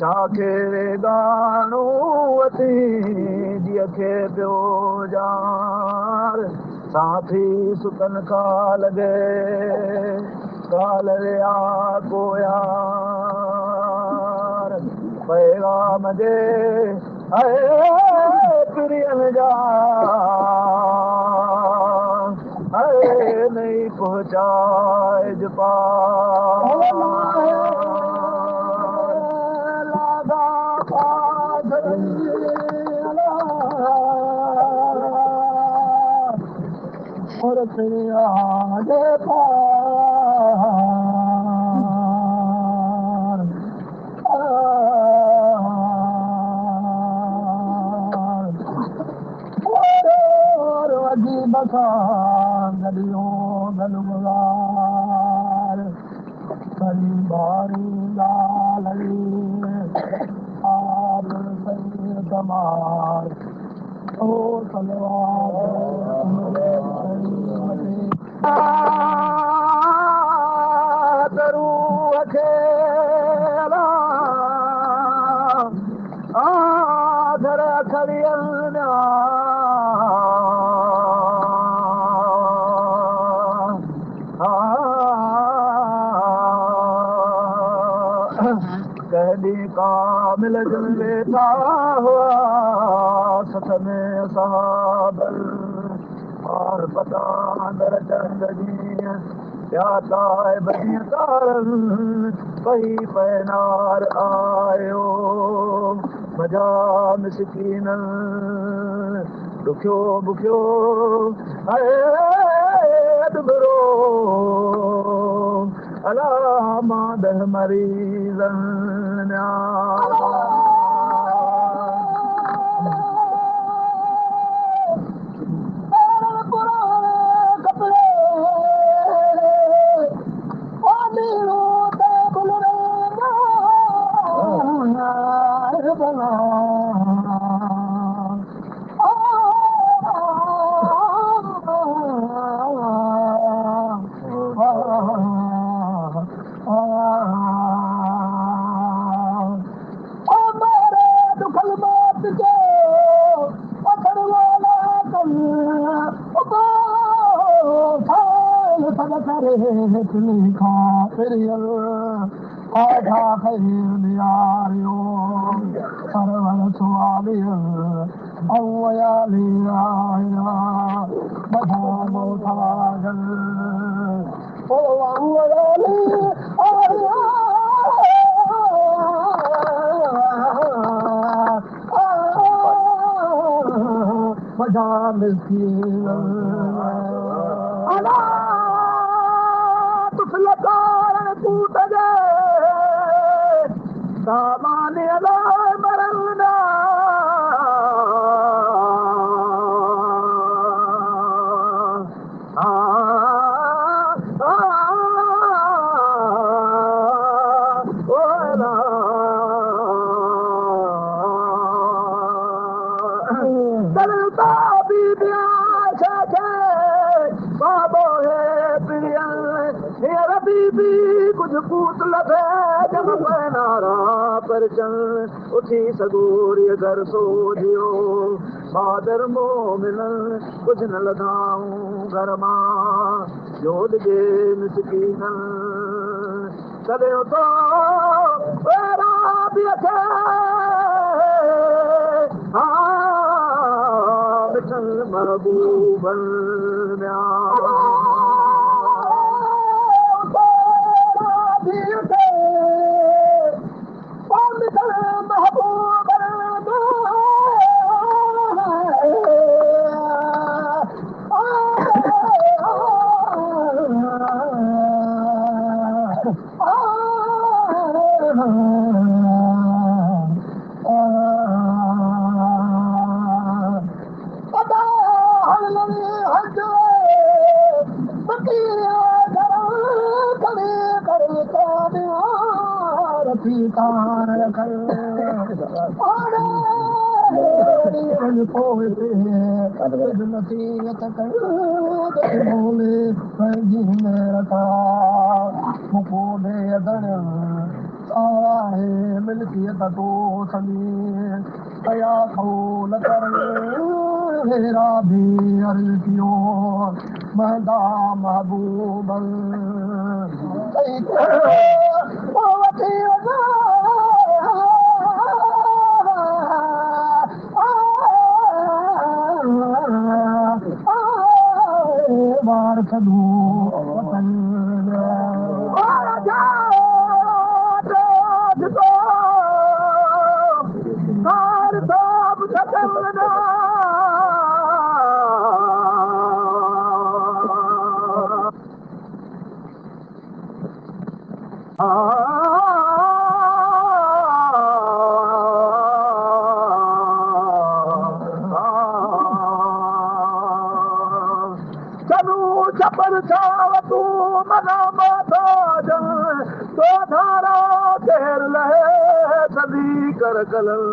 जाके गानो अती जिया के पियो जार साथी सुतन का लगे काल रिया गोयार पैगाम दे प्रियन जा नहीं पहुँचाए जपा और दे और अजीब सा गलियों गलुगार करी बारी लाली आर सही कमार ओ सलवार दरू अखेला आधर खड़ियलना कहली कामिल जन वेठा हुआ सत में साबर और पता दर चंद जी प्याता बजी तारन कई पैनार आयो मजा मिसकीन दुखियो बुखियो अदबरो अलामा दह मरीज़न उठी सगोरी घर सो जियो बादर मोमिन कुछ न लॻाऊं घर मां जोड़ जे मिसकीन कॾहिं तो मिठल महबूबन मिल्कियत तो सॼी कया खौल कर हेरा भी अर्ज़ कियो महदा महबूबन ओ वठी वञा बार सदू वतन चपर छाव तू मना माता जन तो धारा तेर लहे सदी कर कलल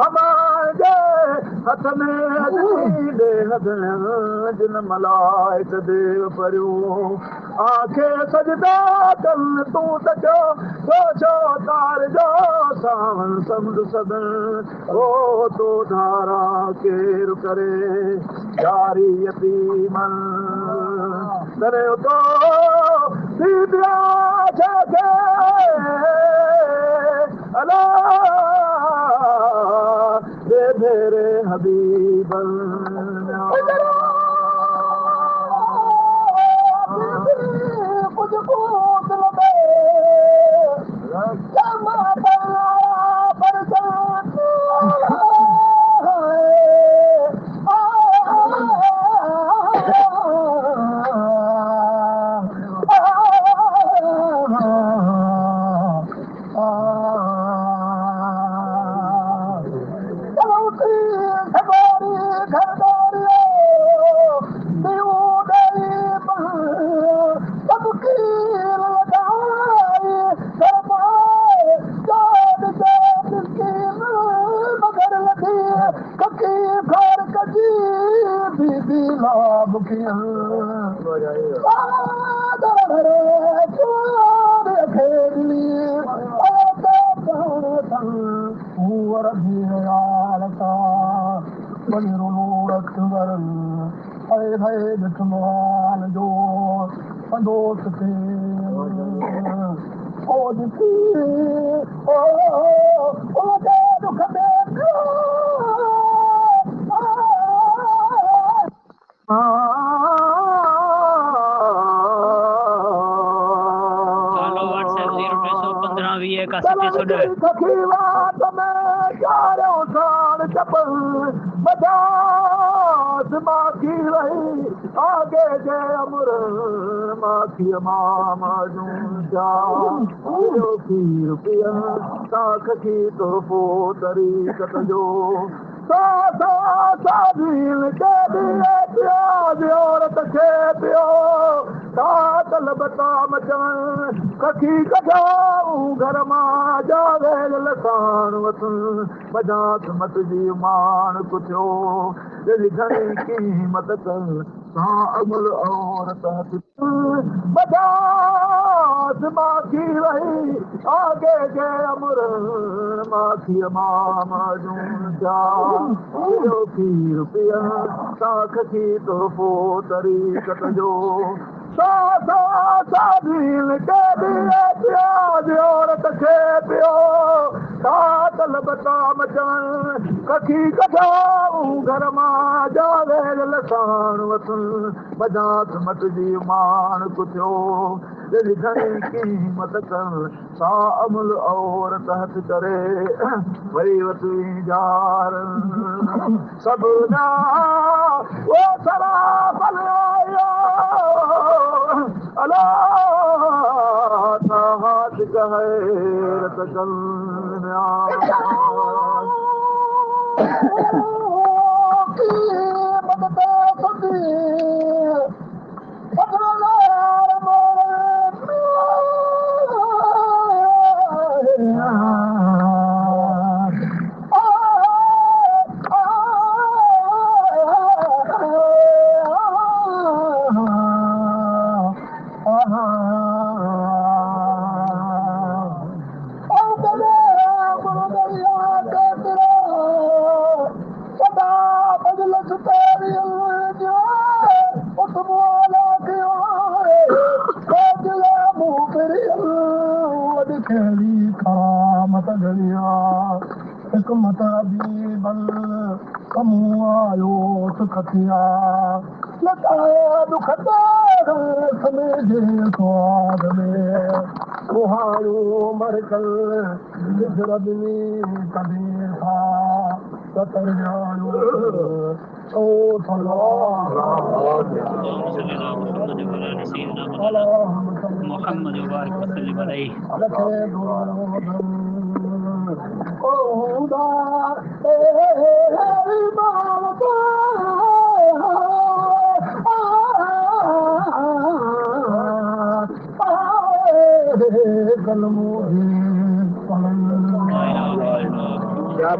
हमारे हथ में दे जिन मलाइक देव परियो आखे सजदा कल तू सचो सोचो तार जो सावन समुद्र सदन ओ तो धारा केर करे यारी यतीमन करे तो सीधिया जगे अला दे मेरे हबीबन कुछ पूछ ले आगे जे अमर माखी मामा जूंजा पीर पिया साख की तोहफ़ो तरीक़त जो सा सा साधीन के दिए पियो औरत खे पियो ता तलबता मचन कखी कढाऊं घर मां जावे लसान वतन बजात मत जी मान कुथियो जॾहिं घणी क़ीमत कर सा अमल औरत बजात माखी रही आगे जे अमर माखी मामा जूंजा पीर पिया साख की तोहफ़ो तरीक़त जो सा सा साधीन के दिए पियो औरत खे पियो ता तलबता मचन कखी कढाऊं घर मां जावे लसान वतन बजात मत जी मान कुथियो जॾहिं घणी क़ीमत कर सा अमल औरत हथ करे वरी वती जार सभु ना वो सरा पल आयो अला हाथ गहरत कन्या दुनिया हिकमत बल कमु आयो सुखतिया लताया दुख समेजे स्वाद में कुहाड़ो मरकल रबनी कभी था सतर जायो ओ मोहम्मद मुबारक वसल्लम अलैहि क्या